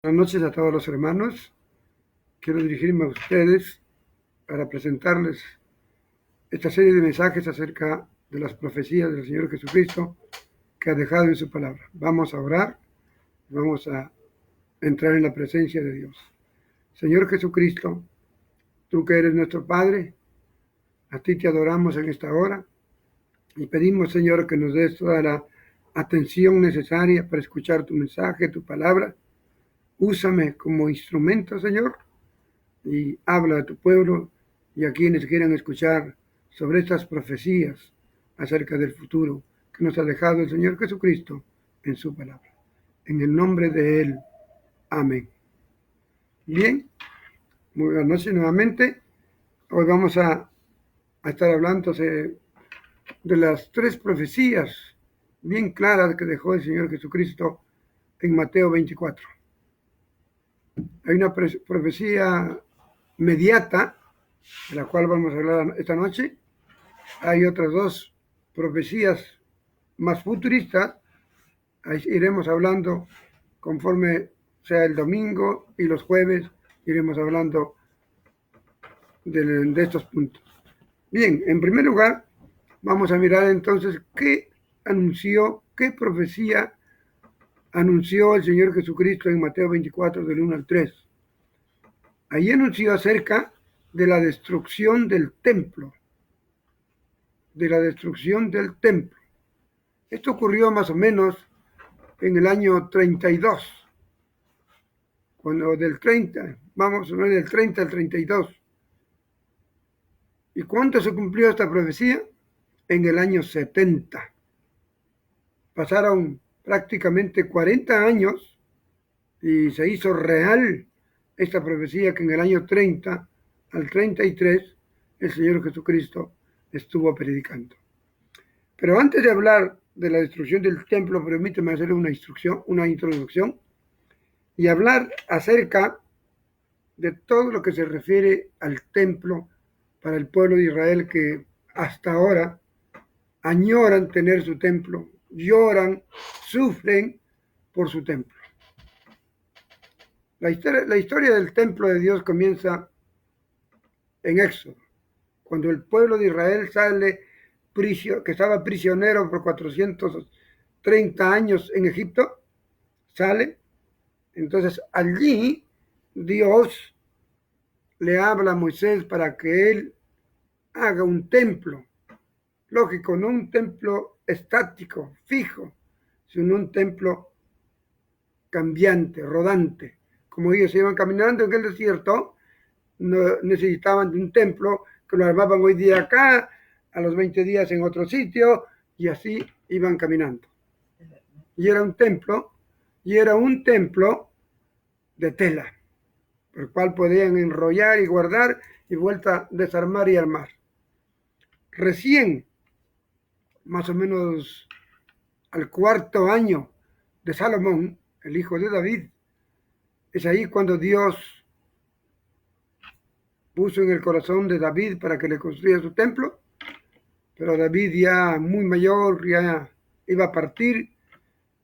Buenas noches a todos los hermanos. Quiero dirigirme a ustedes para presentarles esta serie de mensajes acerca de las profecías del Señor Jesucristo que ha dejado en su palabra. Vamos a orar, vamos a entrar en la presencia de Dios. Señor Jesucristo, tú que eres nuestro Padre, a ti te adoramos en esta hora y pedimos, Señor, que nos des toda la atención necesaria para escuchar tu mensaje, tu palabra. Úsame como instrumento, Señor, y habla a tu pueblo y a quienes quieran escuchar sobre estas profecías acerca del futuro que nos ha dejado el Señor Jesucristo en su palabra. En el nombre de Él. Amén. Bien, muy buenas noches nuevamente. Hoy vamos a estar hablando de las tres profecías bien claras que dejó el Señor Jesucristo en Mateo 24. Hay una profecía inmediata, de la cual vamos a hablar esta noche. Hay otras dos profecías más futuristas. Ahí iremos hablando conforme sea el domingo, y los jueves iremos hablando de estos puntos. Bien, en primer lugar, vamos a mirar entonces qué profecía anunció el Señor Jesucristo en Mateo 24, del 1 al 3. Allí anunció acerca de la destrucción del templo. Esto ocurrió más o menos en el año 32, cuando del 30, vamos a ver del 30 al 32. ¿Y cuándo se cumplió esta profecía? En el año 70. Pasaron prácticamente 40 años y se hizo real esta profecía que en el año 30 al 33 el Señor Jesucristo estuvo predicando. Pero antes de hablar de la destrucción del templo, permíteme hacer una introducción y hablar acerca de todo lo que se refiere al templo para el pueblo de Israel, que hasta ahora añoran tener su templo, lloran, sufren por su templo. La historia del templo de Dios comienza en Éxodo, cuando el pueblo de Israel sale, que estaba prisionero por 430 años en Egipto, sale. Entonces allí Dios le habla a Moisés para que él haga un templo. Lógico, no un templo estático, fijo, sino un templo cambiante, rodante. Como ellos iban caminando en el desierto, no necesitaban de un templo que lo armaban hoy día acá, a los 20 días en otro sitio, y así iban caminando. Y era un templo de tela, por el cual podían enrollar y guardar y vuelta a desarmar y armar. Recién, más o menos al cuarto año de Salomón, el hijo de David, es ahí cuando Dios puso en el corazón de David para que le construya su templo, pero David ya muy mayor, ya iba a partir,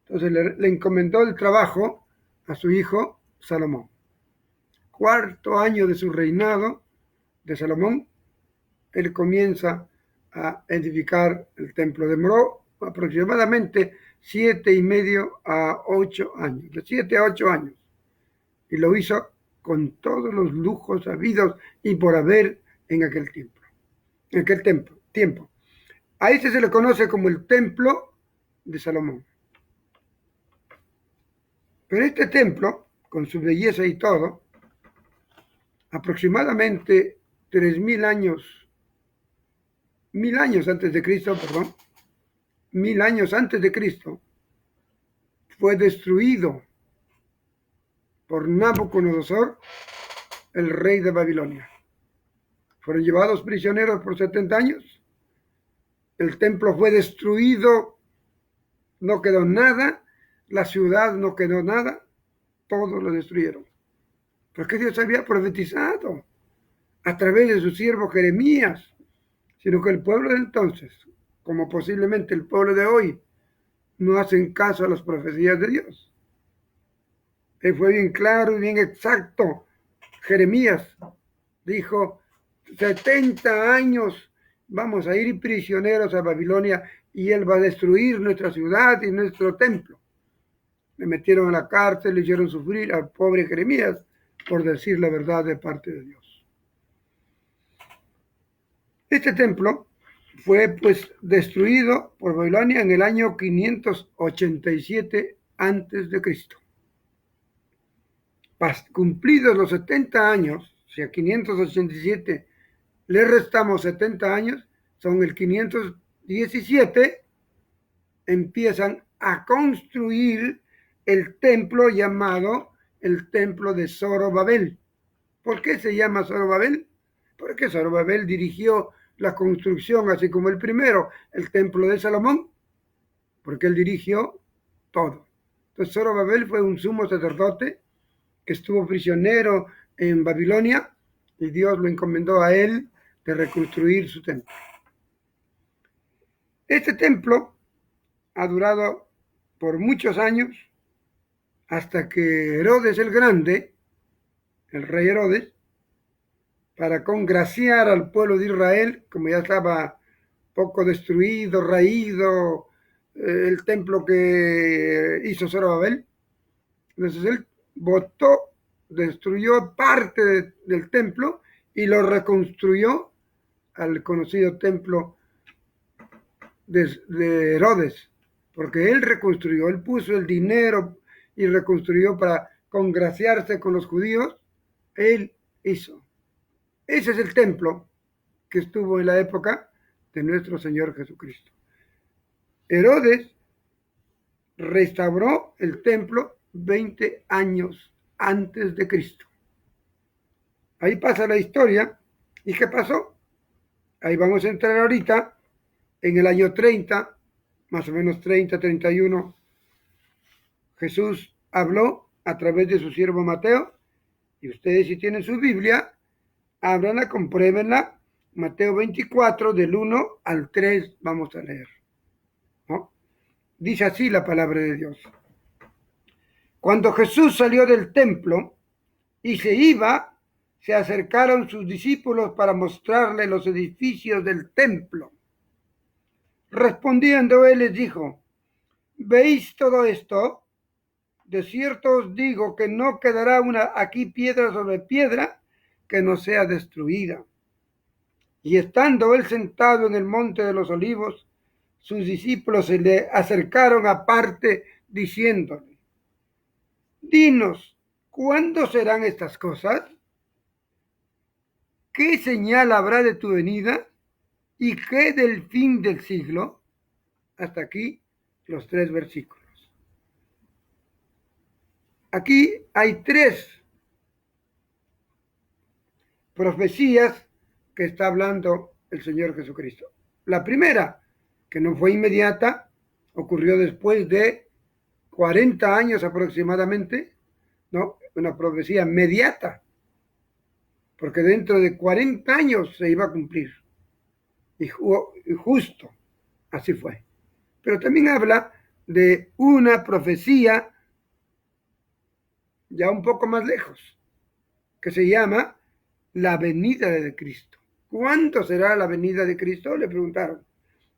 entonces le encomendó el trabajo a su hijo Salomón. Cuarto año de su reinado de Salomón, él comienza a edificar el templo. Demoró aproximadamente 7,5 a 8 años, de 7 a 8 años, y lo hizo con todos los lujos habidos y por haber en aquel tiempo. A este se le conoce como el templo de Salomón. Pero este templo, con su belleza y todo, aproximadamente 3,000 años, 1000 años antes de Cristo, fue destruido por Nabucodonosor, el rey de Babilonia. Fueron llevados prisioneros por 70 años. El templo fue destruido, no quedó nada. La ciudad no quedó nada. Todo lo destruyeron. Porque Dios había profetizado a través de su siervo Jeremías, sino que el pueblo de entonces, como posiblemente el pueblo de hoy, no hacen caso a las profecías de Dios. Él fue bien claro y bien exacto. Jeremías dijo, 70 años vamos a ir prisioneros a Babilonia y él va a destruir nuestra ciudad y nuestro templo. Le metieron a la cárcel, le hicieron sufrir al pobre Jeremías por decir la verdad de parte de Dios. Este templo fue pues destruido por Babilonia en el año 587 antes de Cristo. Cumplidos los 70 años, si a 587 le restamos 70 años, son el 517, empiezan a construir el templo llamado el templo de Zorobabel. ¿Por qué se llama Zorobabel? Porque Zorobabel dirigió la construcción, así como el primero, el templo de Salomón, porque él dirigió todo. Entonces Zorobabel fue un sumo sacerdote que estuvo prisionero en Babilonia y Dios lo encomendó a él de reconstruir su templo. Este templo ha durado por muchos años hasta que Herodes el Grande, el rey Herodes, para congraciar al pueblo de Israel, como ya estaba poco destruido, raído, el templo que hizo Zorobabel, entonces él destruyó parte del templo y lo reconstruyó al conocido templo de Herodes, porque él reconstruyó, él puso el dinero y reconstruyó para congraciarse con los judíos, él hizo. Ese es el templo que estuvo en la época de nuestro Señor Jesucristo. Herodes restauró el templo 20 años antes de Cristo. Ahí pasa la historia. ¿Y qué pasó? Ahí vamos a entrar ahorita, en el año 30, más o menos 30, 31, Jesús habló a través de su siervo Mateo, y ustedes si tienen su Biblia, ábranla, compruébenla, Mateo 24, del 1 al 3, vamos a leer, ¿no? Dice así la palabra de Dios. Cuando Jesús salió del templo y se iba, se acercaron sus discípulos para mostrarle los edificios del templo. Respondiendo él les dijo, ¿veis todo esto? De cierto os digo que no quedará aquí piedra sobre piedra que no sea destruida. Y estando él sentado en el monte de los olivos, sus discípulos se le acercaron aparte diciéndole, dinos, ¿cuándo serán estas cosas? ¿Qué señal habrá de tu venida? ¿Y qué del fin del siglo? Hasta aquí los 3 versículos. Aquí hay 3 profecías que está hablando el Señor Jesucristo. La primera, que no fue inmediata, ocurrió después de 40 años aproximadamente, ¿no? Una profecía inmediata, porque dentro de 40 años se iba a cumplir. Y justo así fue. Pero también habla de una profecía ya un poco más lejos, que se llama la venida de Cristo. ¿Cuándo será la venida de Cristo? Le preguntaron.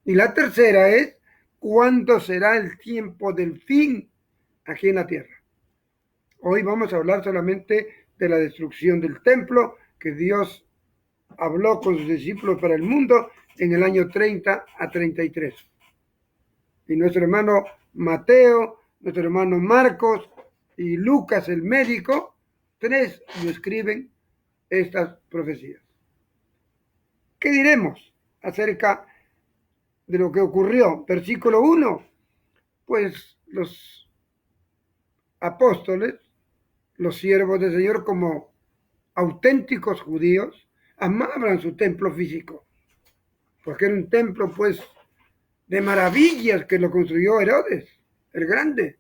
Y la tercera es, ¿cuándo será el tiempo del fin aquí en la tierra? Hoy vamos a hablar solamente de la destrucción del templo que Dios habló con sus discípulos para el mundo en el año 30 a 33. Y nuestro hermano Mateo, nuestro hermano Marcos y Lucas el médico, 3 lo escriben estas profecías. ¿Qué diremos acerca de lo que ocurrió? Versículo 1, pues los apóstoles, los siervos del Señor como auténticos judíos, amaban su templo físico, porque era un templo pues de maravillas que lo construyó Herodes, el Grande.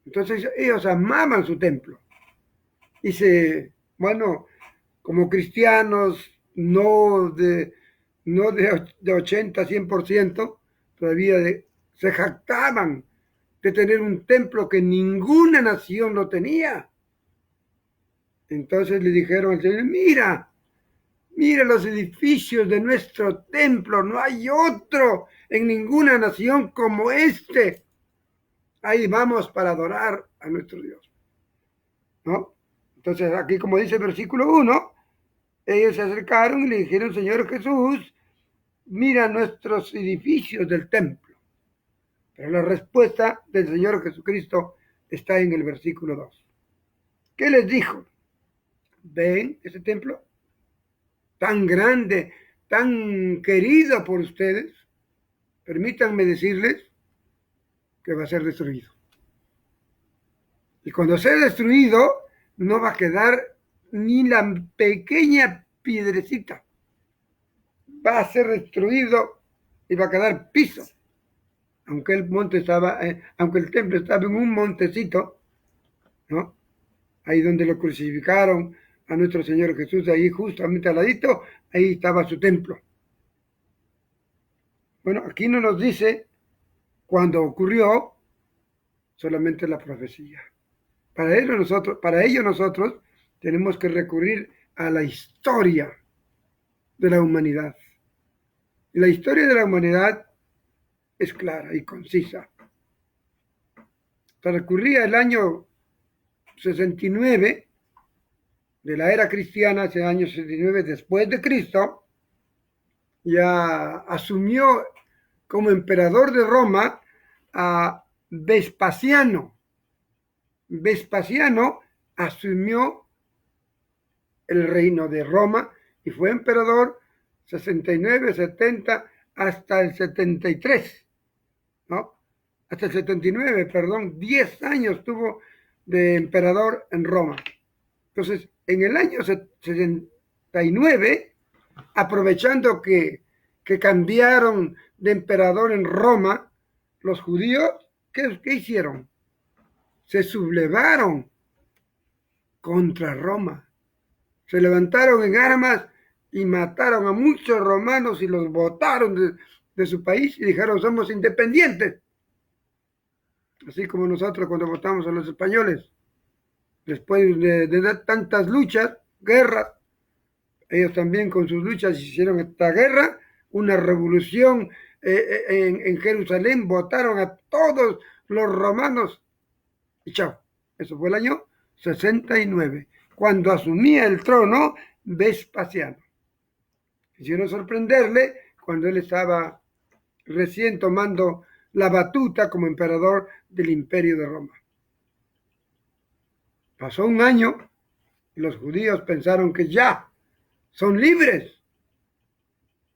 Entonces ellos amaban su templo. Y como cristianos, no de 80, 100%, todavía se jactaban de tener un templo que ninguna nación lo tenía. Entonces le dijeron al Señor, mira los edificios de nuestro templo, no hay otro en ninguna nación como este. Ahí vamos para adorar a nuestro Dios, ¿no? Entonces aquí, como dice el versículo 1, ellos se acercaron y le dijeron, Señor Jesús, mira nuestros edificios del templo. Pero la respuesta del Señor Jesucristo está en el versículo 2. ¿Qué les dijo? ¿Ven ese templo? Tan grande, tan querido por ustedes. Permítanme decirles que va a ser destruido. Y cuando sea destruido, no va a quedar ni la pequeña piedrecita. Va a ser destruido y va a quedar piso. Aunque el templo estaba en un montecito, ¿no? Ahí donde lo crucificaron a nuestro Señor Jesús, ahí justamente al ladito, ahí estaba su templo. Bueno, aquí no nos dice cuándo ocurrió, solamente la profecía. Para ello nosotros tenemos que recurrir a la historia de la humanidad. Y la historia de la humanidad es clara y concisa. Transcurría el año 69 de la era cristiana, ese año 69 después de Cristo, ya asumió como emperador de Roma a Vespasiano. Vespasiano asumió el reino de Roma y fue emperador 69, 70 hasta el 73, ¿no? Hasta el 79, perdón, 10 años tuvo de emperador en Roma. Entonces, en el año 79, aprovechando que cambiaron de emperador en Roma, los judíos, ¿qué hicieron? Se sublevaron contra Roma. Se levantaron en armas y mataron a muchos romanos y los botaron de su país y dijeron, somos independientes. Así como nosotros cuando votamos a los españoles. Después de tantas luchas, guerras, ellos también con sus luchas hicieron esta guerra, una revolución en Jerusalén, votaron a todos los romanos y chao. Eso fue el año 69, cuando asumía el trono Vespasiano. Quisieron sorprenderle cuando él estaba recién tomando la batuta como emperador del Imperio de Roma. Pasó un año y los judíos pensaron que ya son libres.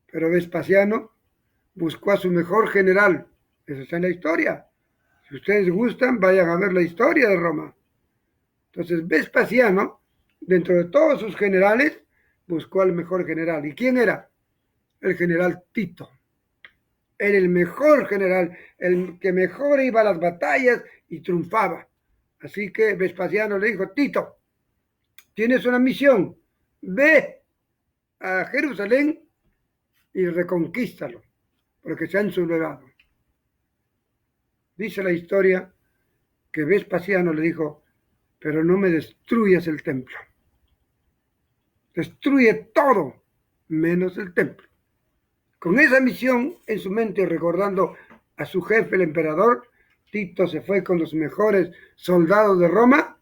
Pero Vespasiano buscó a su mejor general. Eso está en la historia. Si ustedes gustan, vayan a ver la historia de Roma. Entonces Vespasiano, dentro de todos sus generales, buscó al mejor general. ¿Y quién era? El general Tito. Era el mejor general, el que mejor iba a las batallas y triunfaba. Así que Vespasiano le dijo, Tito, tienes una misión, ve a Jerusalén y reconquístalo, porque se han sublevado. Dice la historia que Vespasiano le dijo, pero no me destruyas el templo. Destruye todo, menos el templo. Con esa misión en su mente, recordando a su jefe, el emperador, Tito se fue con los mejores soldados de Roma,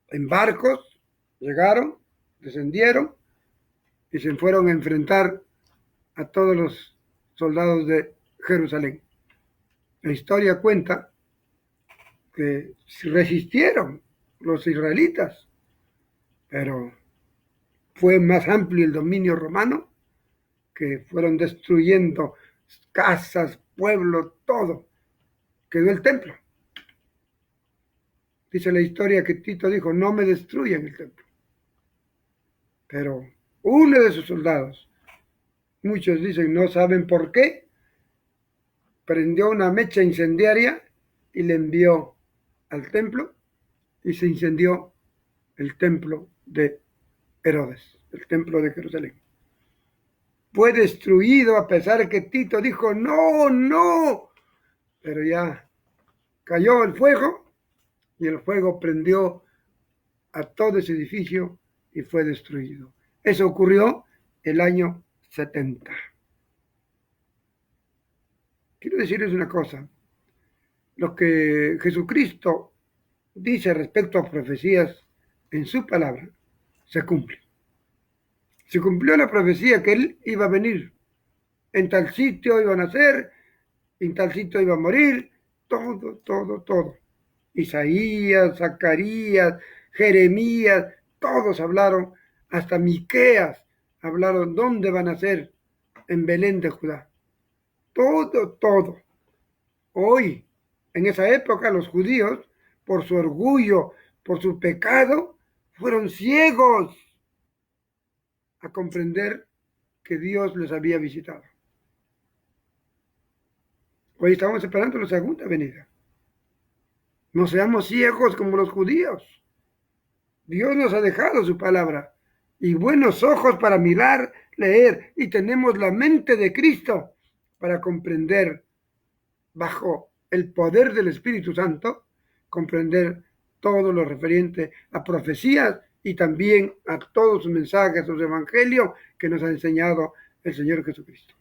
en barcos, llegaron, descendieron y se fueron a enfrentar a todos los soldados de Jerusalén. La historia cuenta que resistieron los israelitas, pero fue más amplio el dominio romano, que fueron destruyendo casas, pueblos, todo. Quedó el templo. Dice la historia que Tito dijo, no me destruyan el templo. Pero uno de sus soldados, muchos dicen, no saben por qué, prendió una mecha incendiaria y le envió al templo y se incendió el templo de Herodes, el templo de Jerusalén. Fue destruido a pesar de que Tito dijo, no, pero ya cayó el fuego y el fuego prendió a todo ese edificio y fue destruido. Eso ocurrió el año 70. Quiero decirles una cosa. Lo que Jesucristo dice respecto a profecías en su palabra se cumple. Se cumplió la profecía que él iba a venir. En tal sitio iba a nacer, en tal sitio iba a morir, todo, todo, todo. Isaías, Zacarías, Jeremías, todos hablaron, hasta Miqueas hablaron dónde van a ser, en Belén de Judá. Todo, todo. Hoy, en esa época, los judíos, por su orgullo, por su pecado, fueron ciegos a comprender que Dios les había visitado. Hoy estamos esperando la segunda venida. No seamos ciegos como los judíos. Dios nos ha dejado su palabra y buenos ojos para mirar, leer, y tenemos la mente de Cristo para comprender bajo el poder del Espíritu Santo, comprender todo lo referente a profecías y también a todos sus mensajes, sus evangelios que nos ha enseñado el Señor Jesucristo.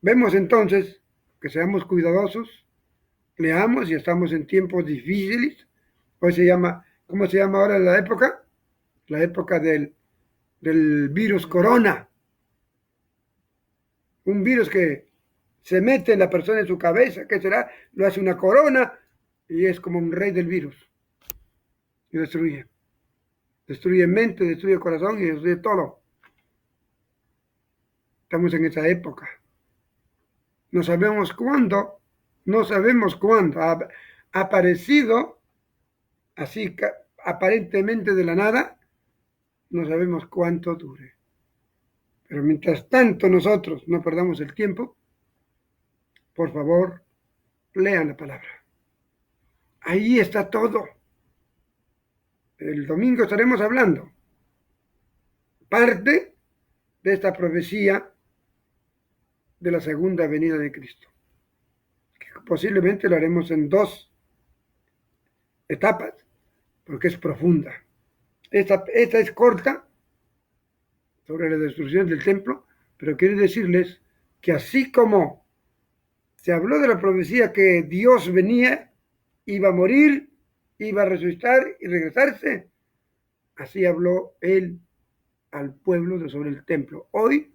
Vemos entonces que seamos cuidadosos, leamos y estamos en tiempos difíciles. Hoy se llama, ¿cómo se llama ahora la época? La época del virus corona. Un virus que se mete en la persona en su cabeza, ¿qué será? Lo hace una corona y es como un rey del virus. Y destruye. Destruye mente, destruye corazón y destruye todo. Estamos en esa época. No sabemos cuándo, ha aparecido así aparentemente de la nada, no sabemos cuánto dure. Pero mientras tanto nosotros no perdamos el tiempo, por favor, lean la palabra. Ahí está todo. El domingo estaremos hablando parte de esta profecía de la segunda venida de Cristo. Que posiblemente lo haremos en 2 etapas, porque es profunda. Esta es corta, sobre la destrucción del templo, pero quiero decirles que así como se habló de la profecía que Dios venía, iba a morir, iba a resucitar y regresarse, así habló él al pueblo sobre el templo. Hoy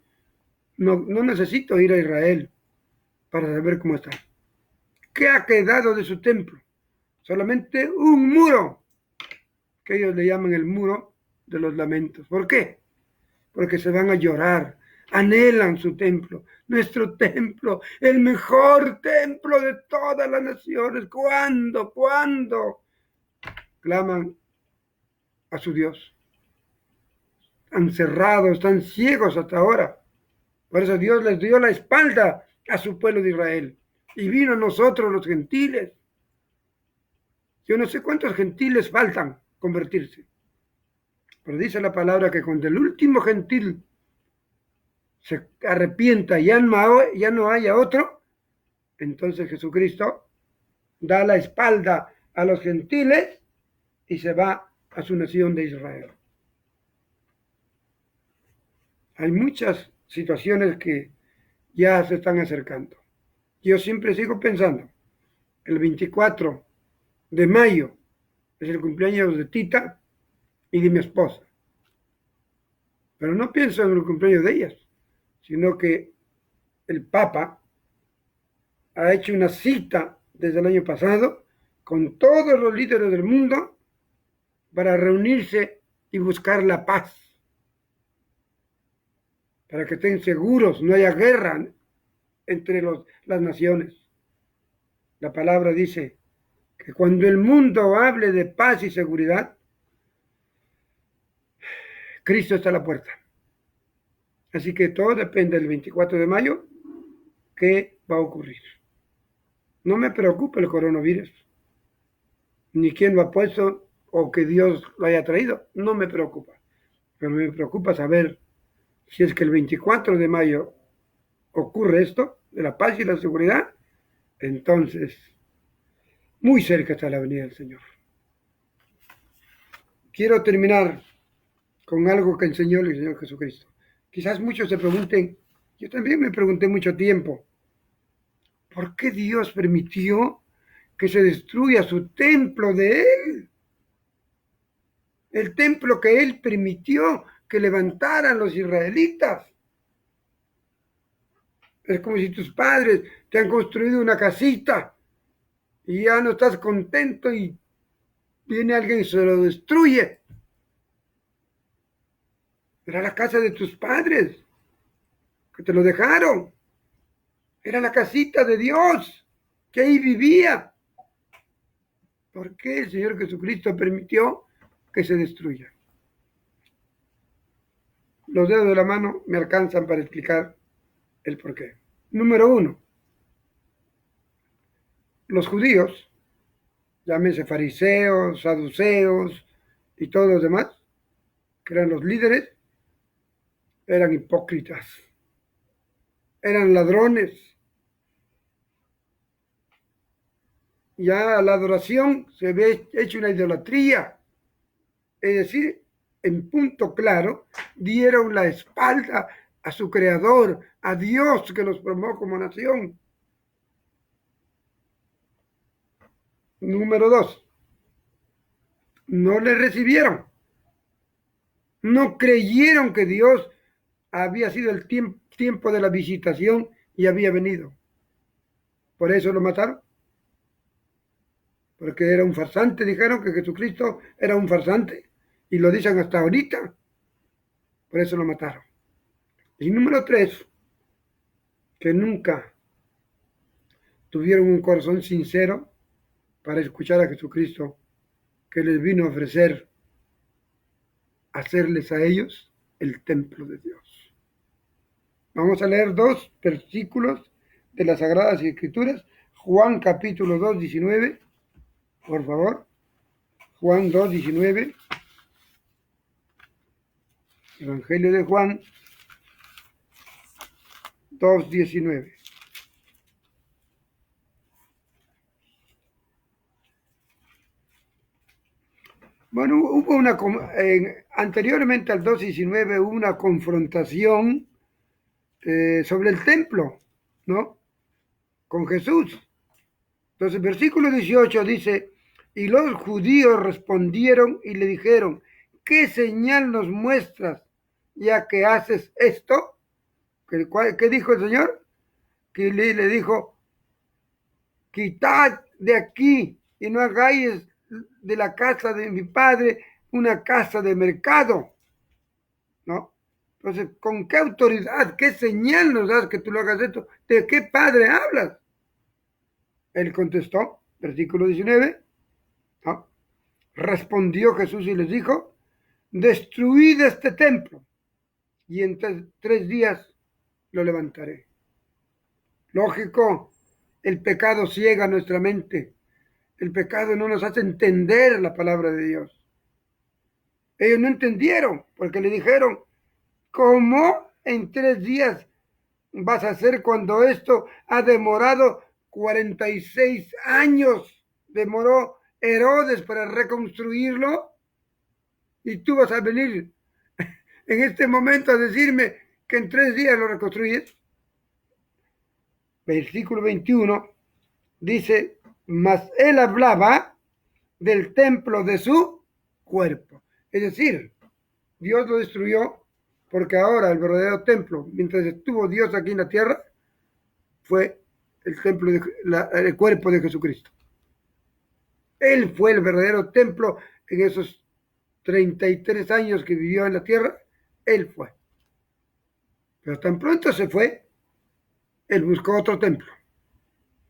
no necesito ir a Israel para saber cómo está. ¿Qué ha quedado de su templo? Solamente un muro, que ellos le llaman el muro de los lamentos. ¿Por qué? Porque se van a llorar, anhelan su templo, nuestro templo, el mejor templo de todas las naciones. ¿Cuándo? Claman a su Dios. Están cerrados, están ciegos hasta ahora. Por eso Dios les dio la espalda a su pueblo de Israel y vino a nosotros los gentiles. Yo no sé cuántos gentiles faltan convertirse, pero dice la palabra que cuando el último gentil se arrepienta y ya no haya otro, entonces Jesucristo da la espalda a los gentiles y se va a su nación de Israel. Hay muchas situaciones que ya se están acercando. Yo siempre sigo pensando, el 24 de mayo es el cumpleaños de Tita y de mi esposa. Pero no pienso en el cumpleaños de ellas, sino que el Papa ha hecho una cita desde el año pasado con todos los líderes del mundo para reunirse y buscar la paz, para que estén seguros, no haya guerra entre las naciones. La palabra dice que cuando el mundo hable de paz y seguridad, Cristo está a la puerta. Así que todo depende del 24 de mayo, qué va a ocurrir. No me preocupa el coronavirus, ni quién lo ha puesto o que Dios lo haya traído, no me preocupa. Pero me preocupa saber si es que el 24 de mayo ocurre esto, de la paz y la seguridad, entonces Muy cerca está la venida del Señor. Quiero terminar con algo que enseñó el Señor Jesucristo. Quizás muchos se pregunten, yo también me pregunté mucho tiempo, ¿por qué Dios permitió que se destruya su templo de Él? El templo que Él permitió que levantaran los israelitas. Es como si tus padres te han construido una casita y ya no estás contento y viene alguien y se lo destruye. Era la casa de tus padres, que te lo dejaron. Era la casita de Dios, que ahí vivía. ¿Por qué el Señor Jesucristo permitió que se destruya? Los dedos de la mano me alcanzan para explicar el porqué. Número uno, los judíos, llámese fariseos, saduceos y todos los demás, que eran los líderes, eran hipócritas, eran ladrones. Ya la adoración se ve hecho una idolatría. Es decir, en punto claro, dieron la espalda a su creador, a Dios que los formó como nación. Número dos, no le recibieron. No creyeron que Dios había sido el tiempo de la visitación y había venido. Por eso lo mataron. Porque era un farsante, dijeron que Jesucristo era un farsante. Y lo dicen hasta ahorita. Por eso lo mataron. Y número tres, que nunca tuvieron un corazón sincero para escuchar a Jesucristo, que les vino a ofrecer hacerles a ellos el templo de Dios. Vamos a leer dos versículos de las Sagradas Escrituras. Juan capítulo 2, 19, por favor. Juan 2, 19. Evangelio de Juan 2, 19. Bueno, hubo anteriormente al 2.19 hubo una confrontación sobre el templo, ¿no? Con Jesús. Entonces, versículo 18 dice, y los judíos respondieron y le dijeron, ¿qué señal nos muestras ya que haces esto? ¿Qué dijo el Señor? Que le dijo, quitad de aquí y no hagáis de la casa de mi padre una casa de mercado, ¿no? Entonces, ¿con qué autoridad, qué señal nos das que tú lo hagas esto? ¿De qué padre hablas? Él contestó, versículo 19, ¿no? Respondió Jesús y les dijo, destruid este templo y en 3 días lo levantaré. Lógico, el pecado ciega nuestra mente. El pecado no nos hace entender la palabra de Dios. Ellos no entendieron porque le dijeron, ¿cómo en 3 días vas a hacer cuando esto ha demorado 46 años? Demoró Herodes para reconstruirlo y tú vas a venir en este momento a decirme que en 3 días lo reconstruyes. Versículo 21 dice, mas él hablaba del templo de su cuerpo. Es decir, Dios lo destruyó porque ahora el verdadero templo, mientras estuvo Dios aquí en la tierra, fue el templo el cuerpo de Jesucristo. Él fue el verdadero templo en esos 33 años que vivió en la tierra. Él fue. Pero tan pronto se fue, él buscó otro templo.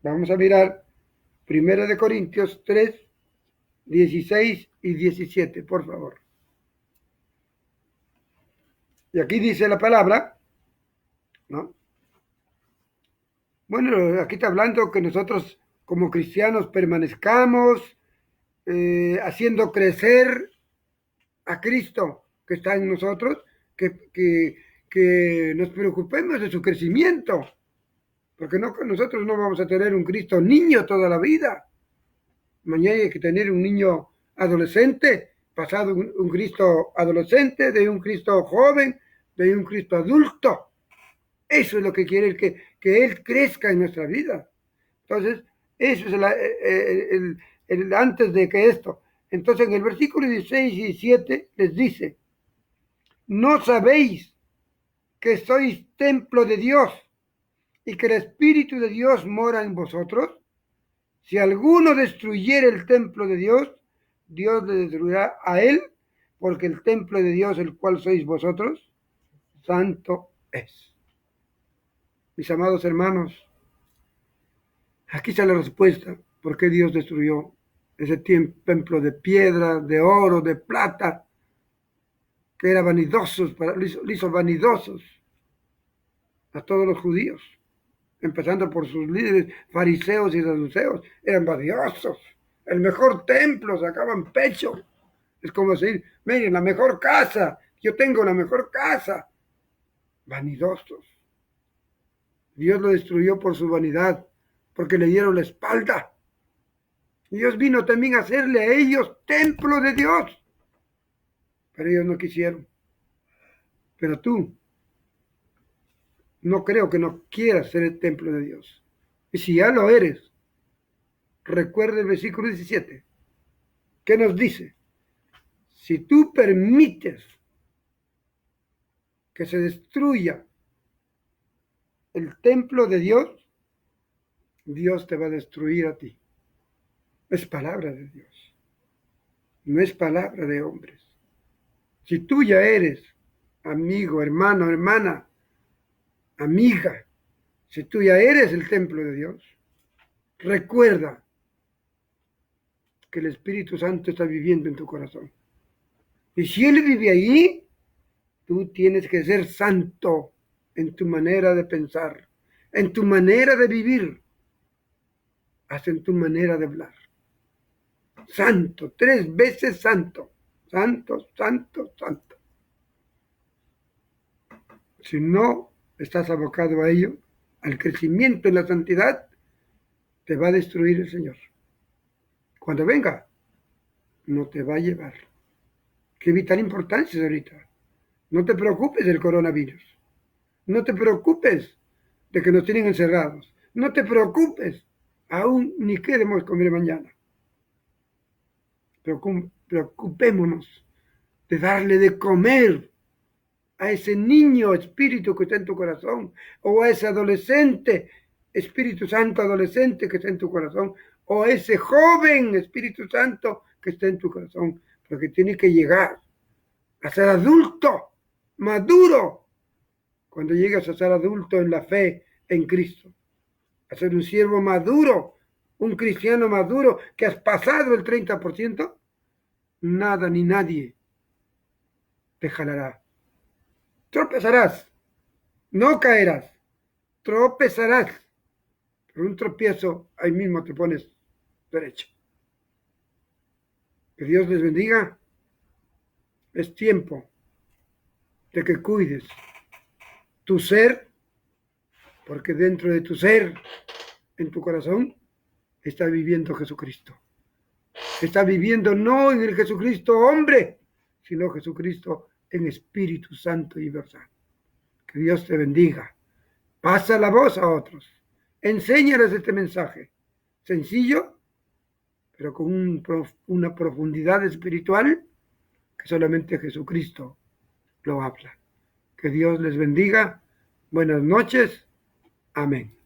Vamos a mirar 1 Corintios 3, 16 y 17, por favor. Y aquí dice la palabra, ¿no? Bueno, aquí está hablando que nosotros como cristianos permanezcamos haciendo crecer a Cristo que está en nosotros, que nos preocupemos de su crecimiento, porque nosotros no vamos a tener un Cristo niño toda la vida. Mañana hay que tener un niño adolescente, pasado un Cristo adolescente, de un Cristo joven, de un Cristo adulto. Eso es lo que quiere que Él crezca en nuestra vida. Entonces, eso es el antes de que esto. Entonces, en el versículo 16 y 17 les dice, ¿no sabéis que sois templo de Dios y que el Espíritu de Dios mora en vosotros? Si alguno destruyere el templo de Dios, Dios le destruirá a él, porque el templo de Dios, el cual sois vosotros, santo es. Mis amados hermanos, aquí está la respuesta, por qué Dios destruyó ese templo de piedra, de oro, de plata, que era vanidosos, lo hizo vanidosos a todos los judíos, empezando por sus líderes fariseos y saduceos, eran vanidosos. El mejor templo, sacaban pecho. Es como decir, miren, la mejor casa, yo tengo la mejor casa. Vanidosos. Dios lo destruyó por su vanidad, porque le dieron la espalda. Dios vino también a hacerle a ellos templo de Dios. Pero ellos no quisieron. Pero tú, no creo que no quieras ser el templo de Dios. Y si ya lo eres, recuerda el versículo 17, que nos dice, si tú permites que se destruya el templo de Dios, Dios te va a destruir a ti. Es palabra de Dios, no es palabra de hombres. Si tú ya eres amigo, hermano, hermana, amiga, si tú ya eres el templo de Dios, recuerda que el Espíritu Santo está viviendo en tu corazón. Y si Él vive ahí, tú tienes que ser santo en tu manera de pensar, en tu manera de vivir, hasta en tu manera de hablar. Santo, 3 veces santo. Santo, santo, santo. Si no estás abocado a ello, al crecimiento en la santidad, te va a destruir el Señor. Cuando venga, no te va a llevar. Qué vital importancia es ahorita. No te preocupes del coronavirus. No te preocupes de que nos tienen encerrados. No te preocupes aún ni qué debemos comer mañana. Preocupémonos de darle de comer a ese niño espíritu que está en tu corazón, o a ese adolescente, Espíritu Santo adolescente que está en tu corazón, o a ese joven Espíritu Santo que está en tu corazón, porque tiene que llegar a ser adulto, maduro, cuando llegas a ser adulto en la fe en Cristo, a ser un siervo maduro, un cristiano maduro, que has pasado el 30%, nada ni nadie te jalará. Tropezarás, no caerás, tropezarás, pero un tropiezo ahí mismo te pones derecho. Que Dios les bendiga. Es tiempo de que cuides tu ser, porque dentro de tu ser, en tu corazón, está viviendo Jesucristo. Está viviendo no en el Jesucristo hombre, sino Jesucristo en Espíritu Santo y verdad. Que Dios te bendiga. Pasa la voz a otros. Enséñales este mensaje. Sencillo, pero con una profundidad espiritual que solamente Jesucristo lo habla. Que Dios les bendiga. Buenas noches. Amén.